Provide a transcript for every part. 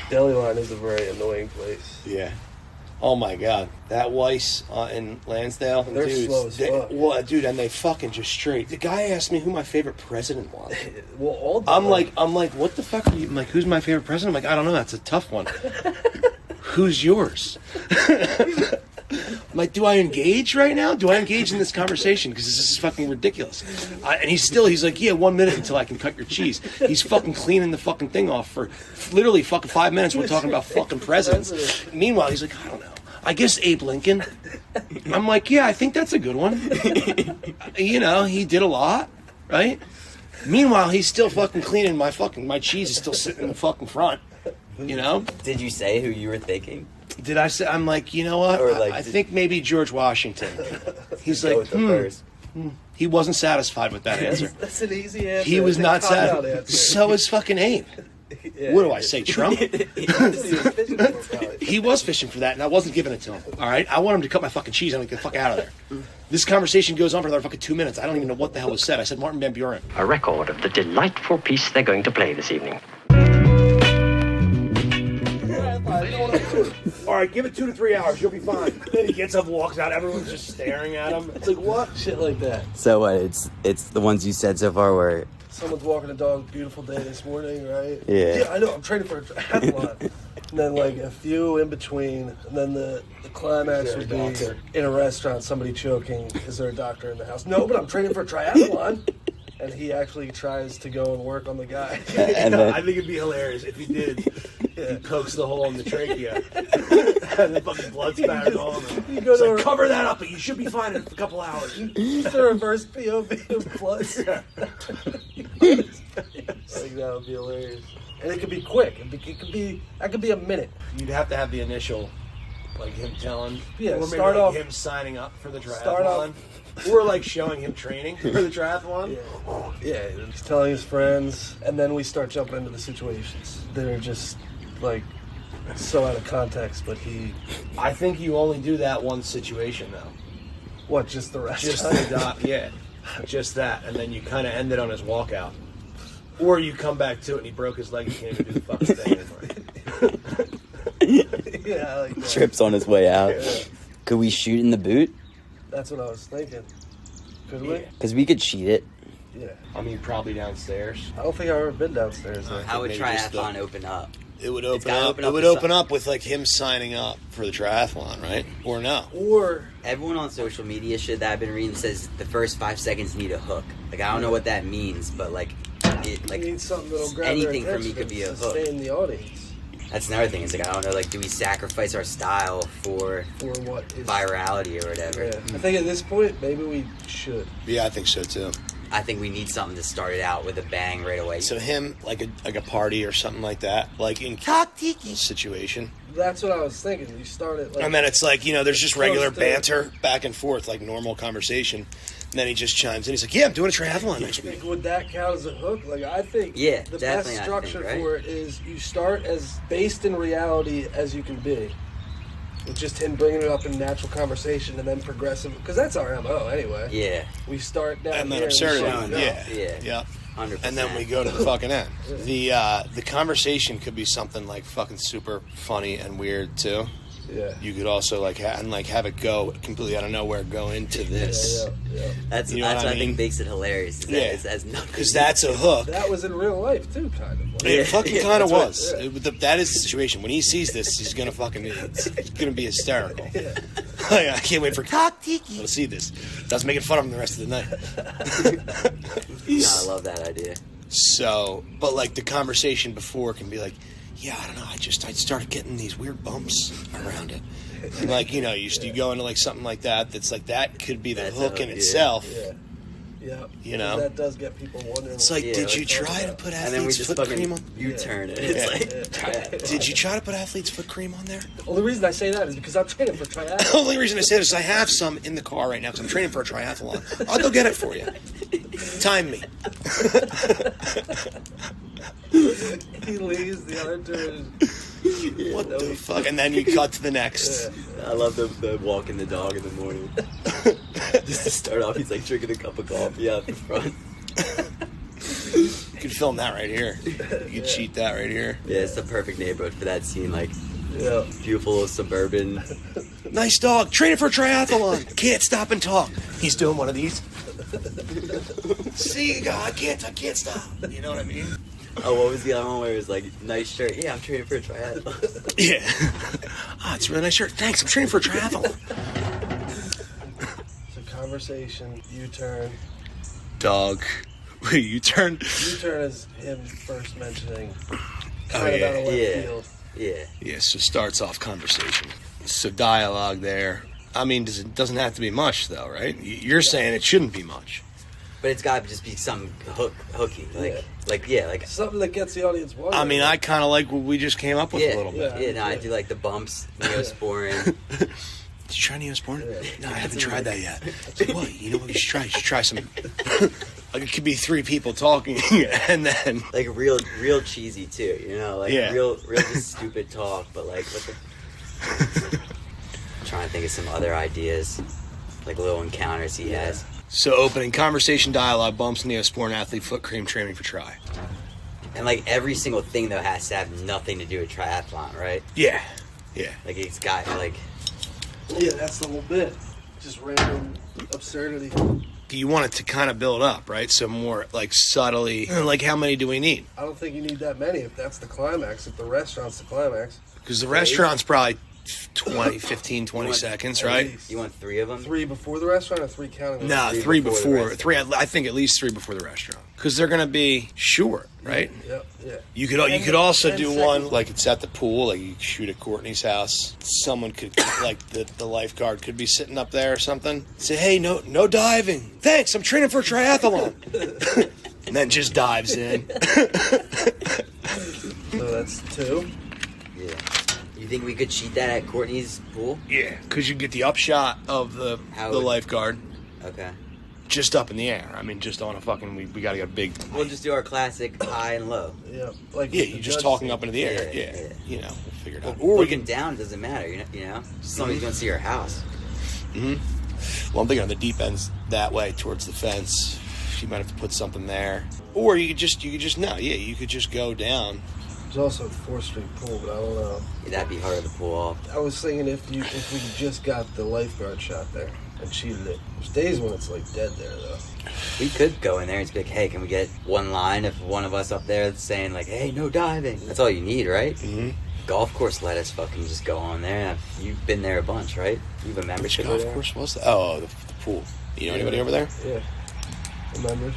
Deli line is a very annoying place. Yeah. Oh my God, that Weiss in Lansdale, they're slow as fuck. Well, dude, and they fucking just straight. The guy asked me who my favorite president was. Well, all the I'm like, what the fuck are you? I'm like, who's my favorite president? I'm like, I don't know. That's a tough one. Who's yours? I'm like, do I engage right now? Do I engage in this conversation? Because this is fucking ridiculous. And he's like, yeah, 1 minute until I can cut your cheese. He's fucking cleaning the fucking thing off for literally fucking 5 minutes. We're talking about fucking presidents. Meanwhile, he's like, I don't know. I guess Abe Lincoln. I'm like, yeah, I think that's a good one. You know, he did a lot, right? Meanwhile, he's still fucking cleaning my cheese is still sitting in the fucking front. You know? Did you say who you were thinking? Did I say? I'm like, you know what? I think maybe George Washington. He's like, he wasn't satisfied with that answer. That's an easy answer. He was not satisfied. So is fucking Abe. Yeah, what do I say, Trump? He was fishing for that, and I wasn't giving it to him. All right, I want him to cut my fucking cheese and get the fuck out of there. This conversation goes on for another fucking 2 minutes. I don't even know what the hell was said. I said Martin Van Buren. A record of the delightful piece they're going to play this evening. All right, give it 2 to 3 hours. You'll be fine. Then he gets up, walks out. Everyone's just staring at him. It's like, what? Shit like that. So what? It's the ones you said so far where someone's walking a dog. Beautiful day this morning, right? Yeah. I know. I'm training for a triathlon. And then like a few in between, and then the climax would be in a restaurant. Somebody choking. Is there a doctor in the house? No, but I'm training for a triathlon. And he actually tries to go and work on the guy. And then, I think it'd be hilarious if he did. He pokes the hole in the trachea, and the fucking blood spatters all over him. He's like, cover that up, but you should be fine in a couple hours. It's a reverse POV of plus. I think that would be hilarious. And it could be quick. That could be a minute. You'd have to have the initial, like him telling, or maybe start off him signing up for the triathlon. Or like showing him training for the triathlon. Yeah, he's telling his friends, and then we start jumping into the situations that are just like so out of context. But I think you only do that one situation though. What? Just the rest? Just the doc, yeah, just that, and then you kind of end it on his walkout, or you come back to it and he broke his leg and can't even do the fucking thing anymore. Yeah, I like that. Trips on his way out. Yeah. Could we shoot in the boot? That's what I was thinking. Could we? Because we could cheat it. Yeah. I mean, probably downstairs. I don't think I've ever been downstairs. How would triathlon open up? It would open up with like him signing up for the triathlon, right? Or no? Or everyone on social media shit that I've been reading says the first 5 seconds need a hook. Like I don't know what that means, but like you need something that'll grab anything their for me could be a hook. Stay in the audience. That's another thing. It's like I don't know. Like, do we sacrifice our style for what is virality or whatever? Yeah. I think at this point, maybe we should. Yeah, I think so too. I think we need something to start it out with a bang right away. So him, like a party or something like that, like in situation. That's what I was thinking. You start it, and then it's like there's just regular banter back and forth, like normal conversation. And then he just chimes in. He's like, "Yeah, I'm doing a triathlon next week." Would that count as a hook? Like, I think the best structure for it is you start as based in reality as you can be. With just him bringing it up in natural conversation and then progressive, because that's our MO anyway. Yeah. We start down and then absurdity. Yeah. 100%. And then we go to the fucking end. The conversation could be something like fucking super funny and weird too. Yeah. You could also have it go completely out of nowhere, go into this. Yeah. That's what I think makes it hilarious. Because that's a hook. That was in real life too, kind of. Like. It fucking kind of was. That is the situation. When he sees this, he's gonna it's gonna be hysterical. Yeah. I can't wait for Tiki to see this. That's making fun of him the rest of the night. No, I love that idea. So, but like the conversation before can be like, yeah, I don't know. I started getting these weird bumps around it. And like, you go into like something like that. That's like that could be the hook in itself. Yeah. That does get people wondering. It's like, did you try to put athlete's foot cream on? You turn it. It's like, did you try to put athlete's foot cream on there? The only reason I say that is because I'm training for triathlon. The only reason I say that is I have some in the car right now because I'm training for a triathlon. I'll go get it for you. Time me. He leaves, the other dude. What the fuck? And then you cut to the next. I love the walking the dog in the morning. Just to start off, he's like drinking a cup of coffee out the front. You could film that right here. You could cheat that right here. Yeah, it's the perfect neighborhood for that scene. Like, Yeah. beautiful suburban. Nice dog. Training for a triathlon. Can't stop and talk. He's doing one of these. See, I can't stop. You know what I mean? Oh, what was the other one where it was like, nice shirt? Yeah, I'm training for a triathlon. Yeah. Oh, it's a really nice shirt. Thanks. I'm training for a triathlon. So conversation, U-turn. Dog. Wait, you turned. U-turn is him first mentioning Oh, kind of yeah. out of left Yeah. field. Yeah. Yeah, so starts off conversation. So dialogue there. I mean, doesn't have to be much, though, right? You're saying it shouldn't be much. But it's got to just be some hooky. Like, Something that gets the audience wondering. I mean, I kind of like what we just came up with a little bit. Yeah, no, I do like the bumps, Neosporin. Did you try Neosporin? Yeah. No, I haven't tried that yet. Like, what? You know what you should try? You should try some. Like, it could be 3 people talking, and then. Like real cheesy too, you know, like Yeah. real just stupid talk, but like what the. I'm trying to think of some other ideas, like little encounters he has. So opening conversation, dialogue, bumps, Neosporin, athlete, foot cream, training for try. And like every single thing though has to have nothing to do with triathlon, right? Yeah. Yeah. Like it's got like Yeah, that's the whole bit. Just random absurdity. You want it to kind of build up, right? So more like subtly, like how many do we need? I don't think you need that many if that's the climax, if the restaurant's the climax. Because the restaurant's probably 15, 20 What? seconds, At right? least. you want 3 of them? 3 before the restaurant or 3 counting? No, Three 3 before the before. restaurant. 3, I think at least 3 before the restaurant. Because they're going to be short, right? Yep, yeah. You could also do one like it's at the pool, like you could shoot at Courtney's house. Someone could like the lifeguard could be sitting up there or something. Say, hey, no diving. Thanks, I'm training for a triathlon. And then just dives in. So that's 2. Yeah. You think we could cheat that at Courtney's pool? Yeah, because you get the upshot of the lifeguard Okay. just up in the air. I mean, just on a fucking we got to get a big. We'll just do our classic high and low. Yeah, like Yeah, the you're just judge talking scene. up into the air. Yeah, Yeah, yeah. you know, we'll figure it out. Or we looking down doesn't matter, you know? Just as long as you don't see your house. Well, I'm thinking on the deep ends that way towards the fence. You might have to put something there, or you could just you could just go down. There's also a 4th Street pool, but I don't know. Yeah, that'd be harder to pull off. I was thinking if we just got the lifeguard shot there and cheated it. There's days when it's like dead there though. We could go in there and be like, hey, can we get one line of one of us up there saying like, hey, no diving. That's all you need, right? Mm-hmm. Golf course let us fucking just go on there. You've been there a bunch, right? You have a Which membership golf there? course was that? Oh, the pool. You know anybody over there? Yeah. The members.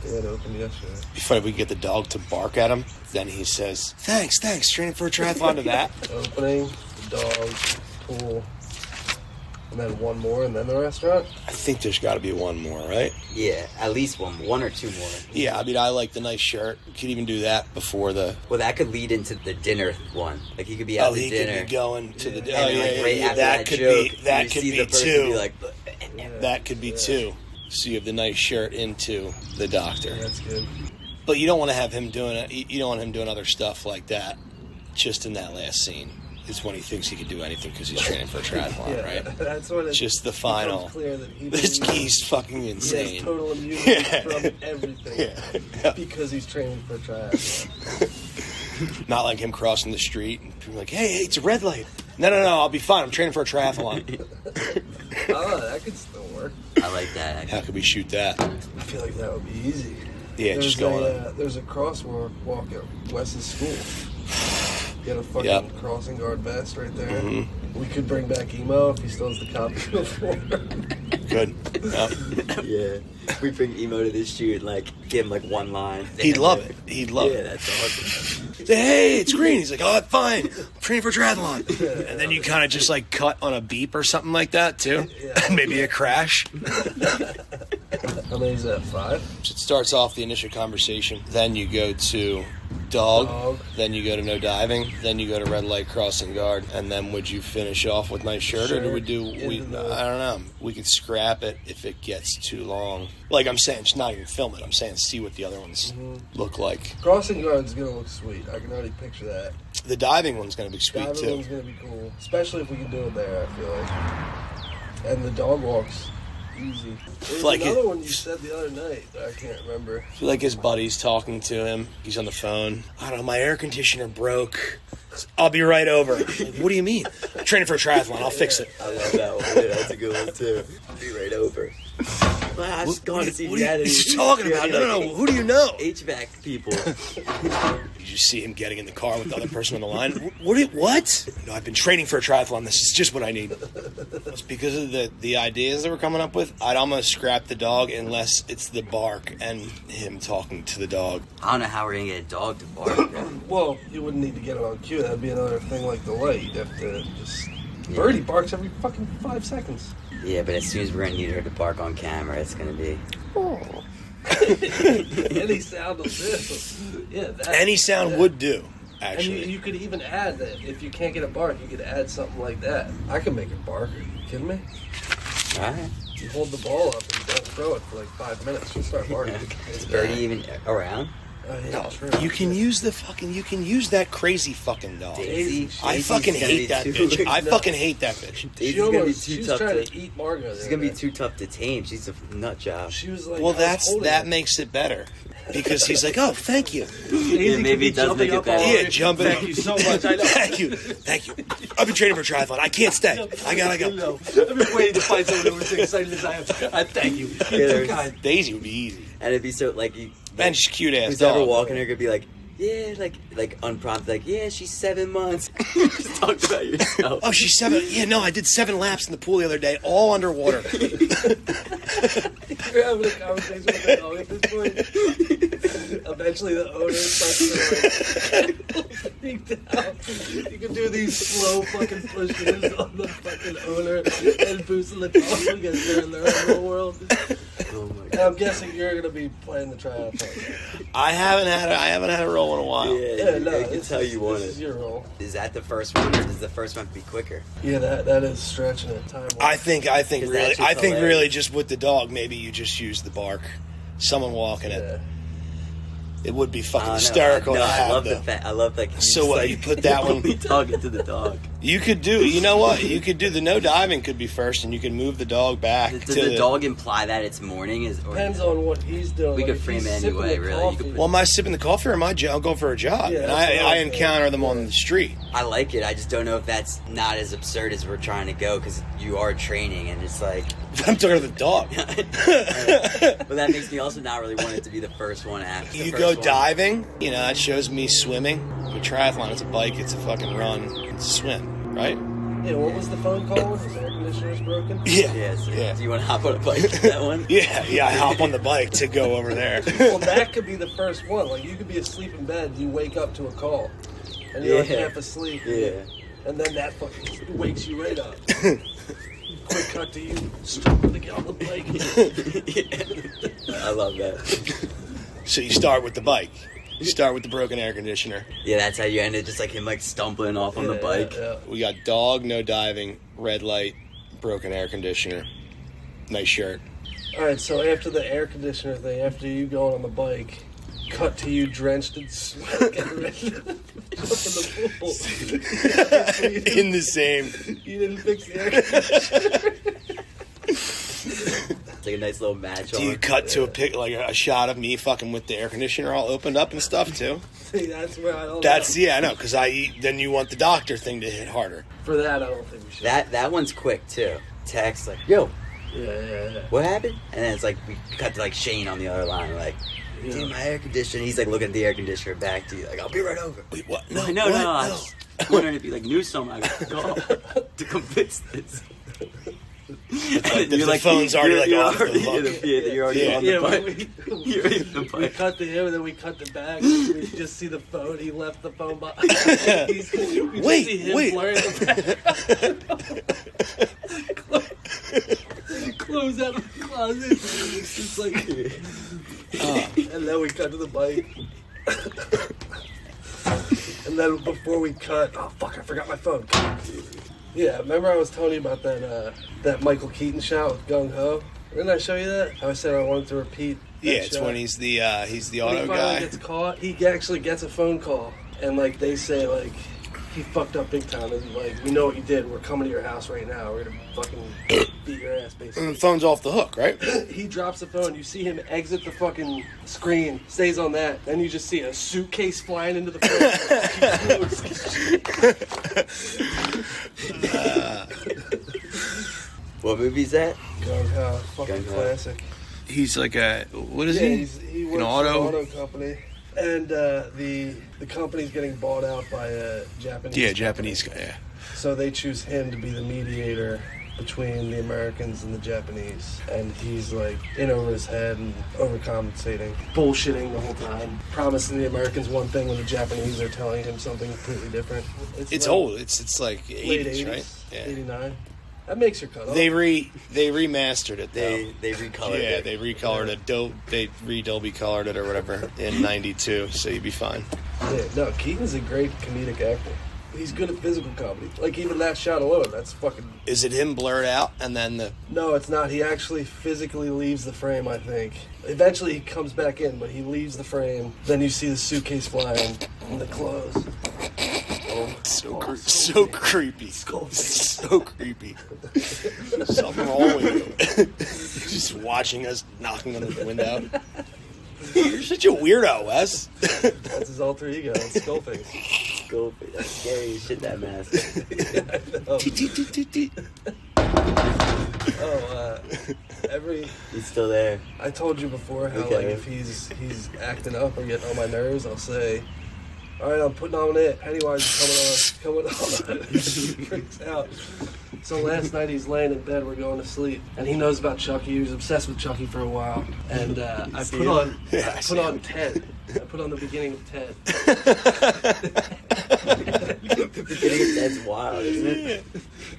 They had opened yesterday. It'd be funny if we could get the dog to bark at him. Then he says, thanks, training for a triathlon to that. Opening, the dog, pool, and then one more, and then the restaurant. I think there's got to be one more, right? Yeah, at least one or 2 more. Yeah, I mean, I like the nice shirt. You could even do that before the... Well, that could lead into the dinner one. Like, he could be out to he dinner. could be going to the... And then, like, right after that that could joke, be, that you could see be the person 2. be like, That could be 2. So you have the nice shirt into the doctor. That's good. But you don't want to have him doing it. You don't want him doing other stuff like that. Just in that last scene is when he thinks he could do anything because he's training for a triathlon, Yeah, right? that's when it's Just the final. clear that He's fucking he insane. has total immunity Yeah. from everything Yeah. because he's training for a triathlon. Not like him crossing the street and people like, hey, it's a red light. No, I'll be fine. I'm training for a triathlon. Oh, that could still work. I like that, actually. How could we shoot that? I feel like that would be easy. Yeah, just going on. There's a crosswalk walk at Wes's school. Get a fucking Yep. crossing guard vest right there. Mm-hmm. We could bring back Emo if he still has the copy before. Good. Yep. Yeah. We bring Emo to this shoot and, like, give him, like, one line. He'd love it. He'd love Yeah, it. that's awesome. Say, hey, it's green. He's like, oh, fine. I'm training for a triathlon. And then you kind of just like cut on a beep or something like that too. Yeah. Maybe a crash. How many is that? 5? So it starts off the initial conversation. Then you go to dog. Then you go to no diving. Then you go to red light crossing guard. And then would you finish off with nice shirt, or do we do? I don't know. We could scrap it if it gets too long. Like I'm saying, just not even film it. I'm saying see what the other ones look like. Crossing guard's gonna look sweet. I can already picture that. The diving one's gonna be sweet Diving too. one's gonna be cool, especially if we can do it there. I feel like. And the dog walks, Easy. There's Like another one you said the other night. I can't remember. I feel like his buddy's talking to him. He's on the phone. I don't know, my air conditioner broke. I'll be right over. Like, what do you mean? I'm training for a triathlon. I'll fix it. I love that one. Yeah, that's a good one too. Be right over. Well, I was going to see What if are you you talking about? No. Who do you know? HVAC people. You just see him getting in the car with the other person on the line. What? No, I've been training for a triathlon. This is just what I need. It's because of the ideas that we're coming up with. I'd almost scrap the dog unless it's the bark and him talking to the dog. I don't know how we're going to get a dog to bark. Well, you wouldn't need to get it on cue. That'd be another thing like the light. You'd have to just... Birdie barks every fucking 5 seconds. Yeah, but as soon as we're going to need her to bark on camera, it's going to be... Any sound of this. Yeah, that. Any sound would do, actually. And you could even add that. If you can't get a bark, you could add something like that. I can make it bark. Are you kidding me? Alright. You hold the ball up and don't throw it for like 5 minutes. She'll start barking. Is Birdie even around? Yeah, No, true. you can use that crazy fucking dog. Daisy? I fucking hate that bitch. I fucking hate that bitch. Daisy's She going to be almost, too she was tough trying to... to eat Margot. She's going to be too tough to tame. She's a nut job. She was like, Well, I was holding that it. makes it better. Because he's like, oh, thank you. Daisy could maybe be it does jumping make it up better. all Yeah, over. jumping Thank up. you so much. I know. Thank you. I've been training for triathlon. I can't stay. I gotta go. No, I've been waiting to find someone who was as excited as I am. I thank you. Yeah, Daisy would be easy. and it'd be so, like... You, Man, she's a cute ass who's ever dog. walking her could be like, yeah, like unprompted, like, yeah, she's 7 months. Just talked about yourself. Oh, she's 7. Yeah, no, I did 7 laps in the pool the other day, all underwater. You're having a conversation with the dog at this point. Eventually, the owner starts to like freak down. You can do these slow fucking pushes on the fucking owner and boosting the dog because they're in their own little world. Oh my And god. I'm guessing you're gonna be playing the triathlon. I haven't had a roll in a while. Yeah, no, I can tell you want This is it. your role. Is that the first one, or does the first one be quicker? Yeah, that is stretching it time. I think Is that really, just I think hilarious? really just with the dog, maybe you just use the bark. Someone walking it. Yeah. It would be I fucking don't know. hysterical No, to I have love though. the fact. I love like. So what, you put that one- Only talking to the dog. You could do, you know what? You could do the no diving could be first, and you can move the dog back Does to the dog imply that it's morning? Depends on what he's doing. We Like, could if frame he's it sipping anyway, the really. You could coffee- Well, am I sipping the coffee or am I I'm going for a jog? Yeah, and that's what I I was encounter them on the street. I like it. I just don't know if that's not as absurd as we're trying to go because you are training and it's like. I'm talking to the dog. But that makes me also not really want it to be the first one after. the You first go one. diving, you know, that shows me swimming. A triathlon, it's a bike, it's a fucking run, it's a swim, right? Yeah, what was the phone call? Was the air conditioner's broken? Yeah. Yeah, so Yeah. do you want to hop on a bike with that one? Yeah, I hop on the bike to go over there. Well, that could be the first one. Like, you could be asleep in bed, you wake up to a call, and you're like Yeah. half asleep. Yeah. And then that fucking wakes you right up. Quick cut to you, struggling to get on the bike. I love that. So you start with the bike. You start with the broken air conditioner. Yeah, that's how you end it. Just like him, like stumbling off on the bike. Yeah. We got dog, no diving, red light, broken air conditioner. Nice shirt. All right, so after the air conditioner thing, after you going on the bike, cut to you drenched in sweat, getting ready to jump in the pool. In the same. You didn't fix the air conditioner. It's like a nice little match Do on. you cut to a pic, like a shot of me fucking with the air conditioner all opened up and stuff too? See, that's where I don't That's know. yeah, I know, because then you want the doctor thing to hit harder. For that, I don't think we should. That one's quick too. Text like, yo, Yeah. what happened? And then it's like we cut to like Shane on the other line, like, dude, my air conditioner. He's like looking at the air conditioner back to you, like, I'll be right over. Wait, what? No, What? I was wondering if you like knew someone I could call to come fix this. The phone's already, like, you're off the already, hook. you're already Yeah. on the Yeah, bike. but You're in the we bike. cut to him, and then we cut to back. We just see the phone. He left the phone behind. We just see him Wait. blurring the back. Close out of the closet. It's just like, and then we cut to the bike. And then before we cut, oh fuck, I forgot my phone. Yeah, remember I was telling you about that Michael Keaton shot with Gung Ho? Didn't I show you that? How I said I wanted to repeat. That Yeah, it's shot? when he's the When he auto finally guy. gets caught, he actually gets a phone call, and like they say, like he fucked up big time, and like we know what you did. We're coming to your house right now. We're gonna fucking beat your ass, And basically. the phone's off the hook, right? He drops the phone. You see him exit the fucking screen. Stays on that. Then you just see a suitcase flying into the phone. What movie's that? Gung Ho. Fucking Gung Ho. classic. He's like what is Yeah, he? he works An for auto? an auto company. And the company's getting bought out by a Japanese Yeah, company. Japanese guy, yeah. So they choose him to be the mediator between the Americans and the Japanese. And he's like in over his head and overcompensating, bullshitting the whole time, promising the Americans one thing when the Japanese are telling him something completely different. It's like old. It's like late 80s, right? Yeah. 89. That makes your cut off. They remastered it, though. They recolored Yeah, it. they recolored it. They re-Dolby colored it or whatever in 92, so you'd be fine. Yeah, no, Keaton's a great comedic actor. He's good at physical comedy. Like, even that shot alone, that's fucking... Is it him blurred out and then the... No, it's not. He actually physically leaves the frame, I think. Eventually he comes back in, but he leaves the frame. Then you see the suitcase flying and the clothes. So creepy. So creepy. Something wrong with you. Just watching us knocking on the window. You're such a weirdo, Wes. That's his alter ego. It's Skullface. Skullface. That's scary as shit, that mask. He's still there. I told you before how, Okay. like, if he's acting up or getting on my nerves, I'll say, all right, I'm putting on it. Pennywise is coming on. He freaks out. So last night he's laying in bed, we're going to sleep, and he knows about Chucky. He was obsessed with Chucky for a while, and I put on Ted. I put on the beginning of Ted. The beginning of Ted's wild, isn't it?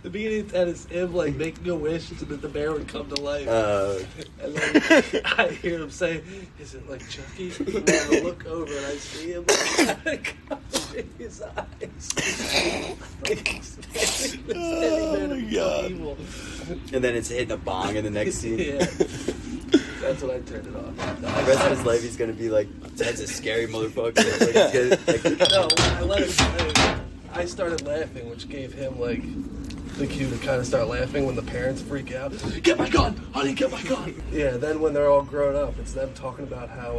The beginning of Ted is him like making a wish so that the bear would come to life. And then I hear him say, "Is it like Chucky?" And then I look over and I see him covering his eyes. Like he's standing there to God. evil. And then it's hitting a bong in the next scene. Yeah. That's when I turned it off. The rest of his life, he's gonna be like, Ted's a scary motherfucker. Like, he's gonna, No, I let him play. I started laughing, which gave him like the cue to kind of start laughing when the parents freak out. Get my gun, honey, get my gun. Yeah. Then when they're all grown up, it's them talking about how.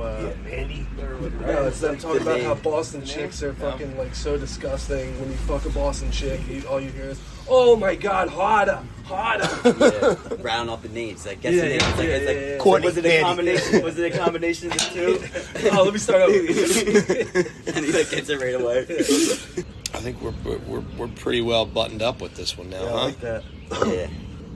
Mandy. No, it's them talking about how name. Boston chicks are fucking like so disgusting. When you fuck a Boston chick, all you hear is, "Oh my God, harder, harder." yeah, round off the names. Like, guess the names. Like, it's like, yeah. Courtney, was it a combination? Was it a combination of the two? Oh, let me start over. And he like gets it right away. I think we're pretty well buttoned up with this one now, Yeah, I huh? like that. Yeah.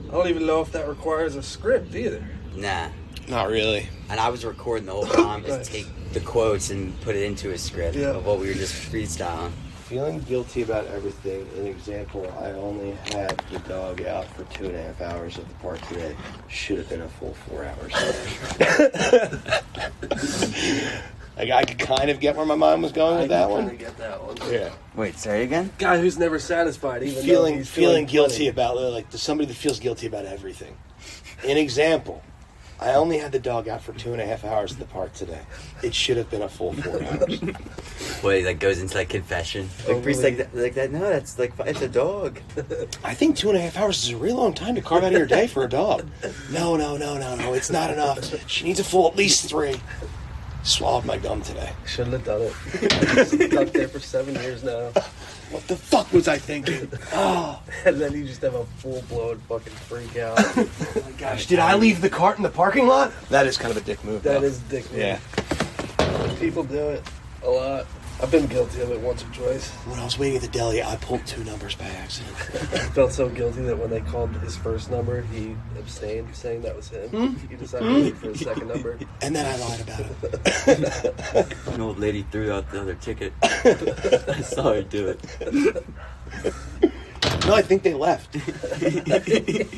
I don't even know if that requires a script either. Nah. Not really. And I was recording the whole time, just Right. take the quotes and put it into a script Yeah. of what we were just freestyling. Feeling guilty about everything. An example, I only had the dog out for 2.5 hours at the park today. Should have been a full 4 hours. Like, I could kind of get where my mind was going with that one. Get that one. Yeah. Wait, say it again? Guy who's never satisfied, even though Feeling he's guilty plenty. about, like, somebody that feels guilty about everything. An example, I only had the dog out for 2.5 hours at the park today. It should have been a full 4 hours. Wait, he like goes into like confession. Like Bree's like that. No, that's like it's a dog. I think 2.5 hours is a really long time to carve out of your day for a dog. No, it's not enough. She needs a full at least 3. Swallowed my gum today. Shouldn't have done it. Stuck there for 7 years now. What the fuck was I thinking? Oh, And then you just have a full-blown fucking freak out. my gosh. Did I leave the cart in the parking lot? That is kind of a dick move. That though. is dick move. Yeah. People do it a lot. I've been guilty of it once or twice. When I was waiting at the deli, I pulled 2 numbers by accident. I felt so guilty that when they called his first number, he abstained, saying that was him. He decided to wait for his second number. And then I lied about it. An old lady threw out the other ticket. I saw her do it. No, I think they left.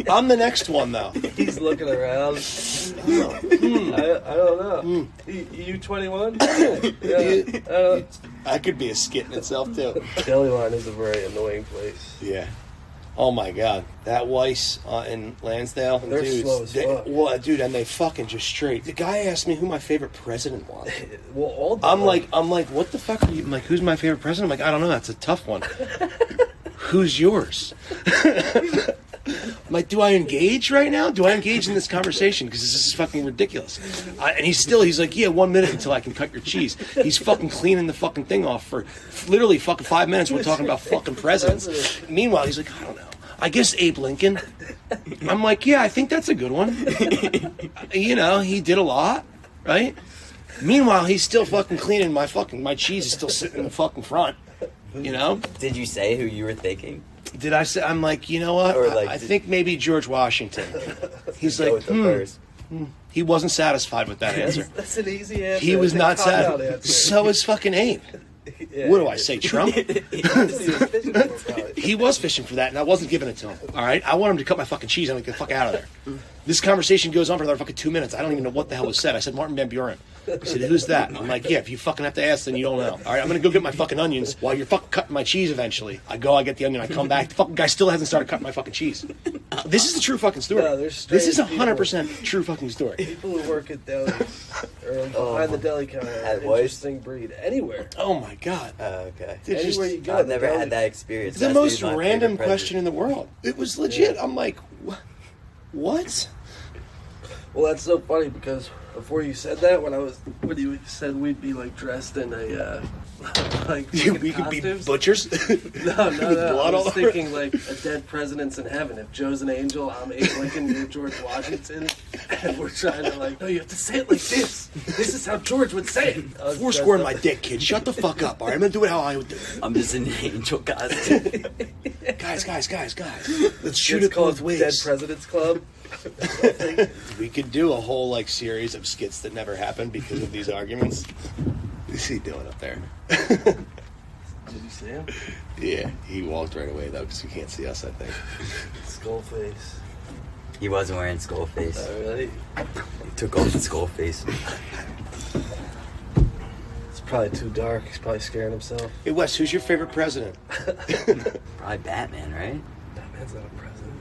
I'm the next one, though. He's looking around. I don't know. You 21? Yeah. That could be a skit in itself, too. Deli line is a very annoying place. Yeah. Oh, my God. That Weiss in Lansdale. They're dudes, slow as fuck. Well, dude, and they fucking just straight. The guy asked me who my favorite president was. Well, all I'm like, what the fuck are you? I'm like, who's my favorite president? I'm like, I don't know. That's a tough one. Who's yours? I'm like, do I engage right now? Do I engage in this conversation? Because this is fucking ridiculous. And he's like, yeah, 1 minute until I can cut your cheese. He's fucking cleaning the fucking thing off for literally fucking 5 minutes. We're talking about fucking presidents. Meanwhile, he's like, I don't know. I guess Abe Lincoln. I'm like, yeah, I think that's a good one. You know, he did a lot, right? Meanwhile, he's still fucking cleaning my cheese is still sitting in the fucking front. You know? Did you say who you were thinking? Did I say? I'm like, you know what? Or like, I think maybe George Washington. He's go like, with the first. He wasn't satisfied with that answer. That's an easy answer. He was not Cop-out satisfied. answer. So is fucking Abe. Yeah. What do I say, Trump? He was fishing for it, probably. He was fishing for that, and I wasn't giving it to him. All right, I want him to cut my fucking cheese. I'm like, get the fuck out of there. This conversation goes on for another fucking 2 minutes. I don't even know what the hell was said. I said Martin Van Buren. He said, "Who's that?" I'm like, "Yeah, if you fucking have to ask, then you don't know." All right, I'm gonna go get my fucking onions while you're fucking cutting my cheese. Eventually, I get the onion, I come back. The fucking guy still hasn't started cutting my fucking cheese. This is the true fucking story. No, there's this is strange 100% true fucking story. People who work at delis or behind the deli counter are At an Woes? interesting breed. Anywhere. Oh my god. Okay. It's just Anywhere you go. I've the never deli- had that experience. the That's most my random favorite question in the world. It was legit. I'm like, what? Well, that's so funny because before you said that, when you said we'd be like dressed in a like We could be costumes. butchers. No. blood I all was over. thinking like a dead president's in heaven. If Joe's an angel, I'm Abe Lincoln, you're George Washington, and we're trying to like, no, you have to say it like this. This is how George would say it. I was Four dressed square in up- my dick, kid. Shut the fuck up. All right, I'm gonna do it how I would do it. I'm just an angel costume. Guys. Let's shoot It's it called both ways. Dead President's Club. We could do a whole like series of skits that never happened because of these arguments. What's he doing up there? Did you see him? Yeah, he walked right away though because he can't see us. I think. Skull face. He wasn't wearing skull face. Oh, really? He took off the skull face. It's probably too dark. He's probably scaring himself. Hey Wes, who's your favorite president? Probably Batman, right? That man's not a president.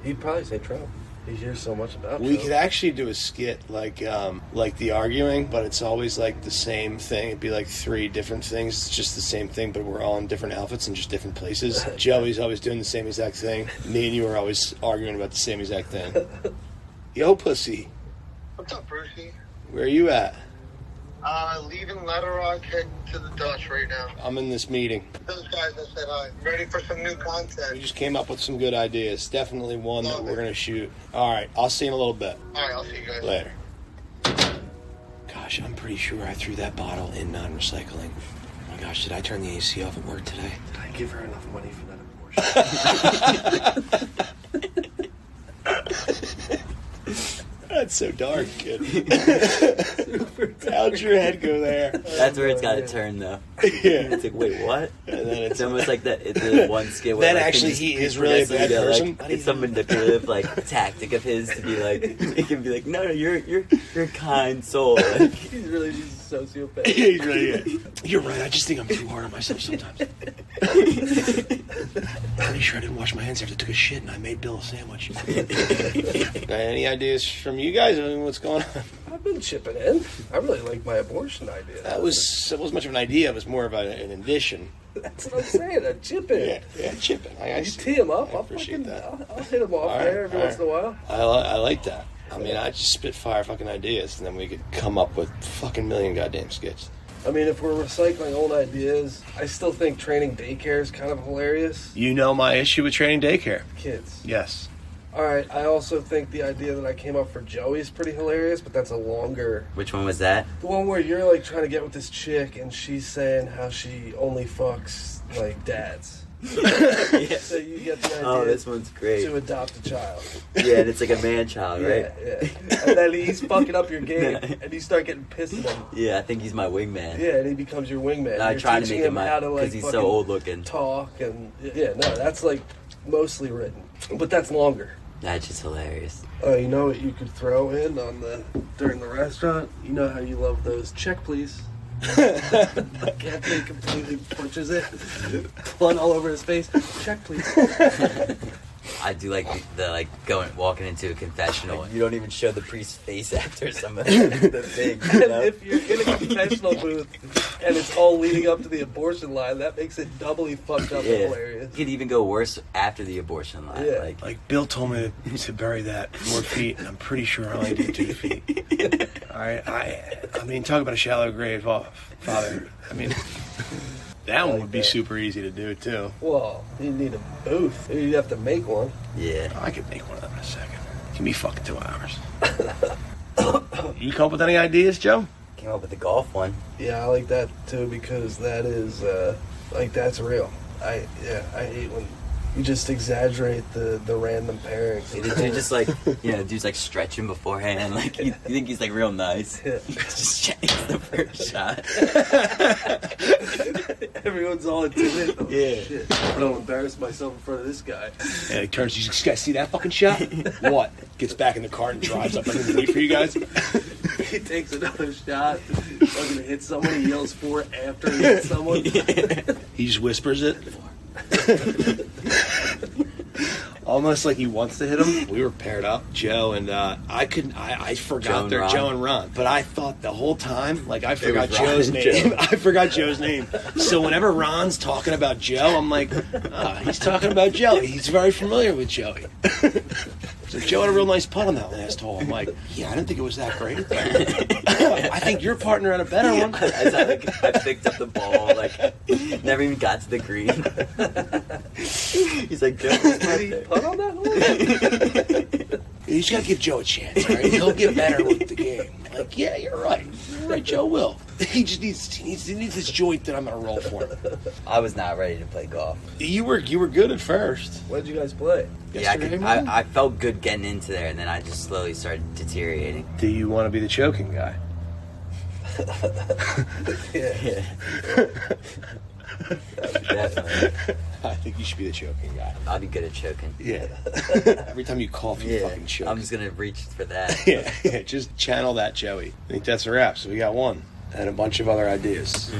He'd probably say Trump. He hears so much about We Trump. could actually do a skit like the arguing, but it's always like the same thing. It'd be like 3 different things. It's just the same thing, but we're all in different outfits in just different places. Joey's always doing the same exact thing. Me and you are always arguing about the same exact thing. Yo, pussy, What's up, Brucey? where are you at? Leaving Ladder Rock, heading to the Dutch right now. I'm in this meeting. Those guys that said hi. Ready for some new We content. just came up with some good ideas. Definitely one that we're gonna shoot. All right, I'll see you in a little bit. Alright, I'll see you guys. Later. Gosh, I'm pretty sure I threw that bottle in non-recycling. Oh my gosh, did I turn the AC off at work today? Did I give her enough money for that abortion? That's so dark, kid. How'd your head go there? That's where it's got to turn, though. Yeah. It's like, wait, what? And then It's almost like that. It's the one skit where That like, actually things he is really a bad progressively person. It's some manipulative like tactic of his to be like, it can be like, no, you're a kind soul. Like, He's really just a sociopath. Yeah, he's really good. You're right. I just think I'm too hard on myself sometimes. Pretty sure I didn't wash my hands after I took a shit and I made Bill a sandwich. Any ideas from you guys? I mean, what's going on? I've been chipping in. I really like my abortion idea. That wasn't much of an idea. It was more of an addition. That's what I'm saying. A chipping. Yeah, chipping. I You tee him up. I I'll appreciate fucking, that. I'll hit him off All right, there every all once in a while. I like that. I mean, I just spit fire fucking ideas, and then we could come up with fucking million goddamn skits. I mean, if we're recycling old ideas, I still think training daycare is kind of hilarious. You know my issue with training daycare. Kids. Yes. All right. I also think the idea that I came up for Joey is pretty hilarious, but that's a longer. which one was that? The one where you're like trying to get with this chick and she's saying how she only fucks like dads. Yeah. So you get the idea Oh, this one's great. to adopt a child. Yeah, and it's like a man child, right? Yeah. And then he's fucking up your game and you start getting pissed at him. Yeah, I think he's my wingman. Yeah, and he becomes your wingman. I You're try to teaching make him how to, because like, he's fucking so old looking. talk and yeah, no, that's like mostly written, but that's longer. That's just hilarious. Oh, you know what you could throw in during the restaurant? You know how you love those check, please. Anthony completely punches it, blood all over his face. Check, please. I do like the like walking into a confessional. Like, you don't even show the priest's face after some of the things. You know? If you're in a confessional booth and it's all leading up to the abortion line, that makes it doubly fucked up and hilarious. It could even go worse after the abortion line. Yeah. Like Bill told me to bury that 4 feet, and I'm pretty sure I only did 2 feet. All right, I mean, talk about a shallow grave, Father. I mean, that one would be super easy to do too. Well, you need a booth. You'd have to make one. Yeah. I could make one of them in a second. Give me fucking 2 hours. You come up with any ideas, Joe? Came up with the golf one. Yeah, I like that too because that is like that's real. I hate when you just exaggerate the random pairings. The dude just like, dude's like stretching beforehand. Like, you think he's like real nice. Yeah. Just checking the first shot. Everyone's all intimidated. Oh, Yeah. shit. I don't embarrass myself in front of this guy. And he turns, you guys see that fucking shot? What? Gets back in the car and drives up. I didn't wait for you guys. He takes another shot, fucking hits someone, he yells for it after he hits someone. He just whispers it. Almost like he wants to hit him. We were paired up, Joe and I forgot Joe and Ron. But I thought the whole time, like I forgot Joe's name. I forgot Joe's name. So whenever Ron's talking about Joe, I'm like, he's talking about Joey. He's very familiar with Joey. So Joe had a real nice putt on that last hole. I'm like, yeah, I didn't think it was that great. I think your partner had a better one. I picked up the ball, like, never even got to the green. He's like, Joe, Did he putt on that hole? You just gotta give Joe a chance, all right? He'll get better with the game. Like, yeah, you're right. You're right, Joe will. He just needs this joint that I'm gonna roll for him. I was not ready to play golf. You were good at first. What did you guys play? Yesterday, I felt good getting into there, and then I just slowly started deteriorating. Do you want to be the choking guy? Yeah. Definitely. I think you should be the choking guy. I'll be good at choking. Yeah. Every time you cough, you fucking choke. I'm just gonna reach for that. Yeah, just channel that, Joey. I think that's a wrap. So we got one and a bunch of other ideas.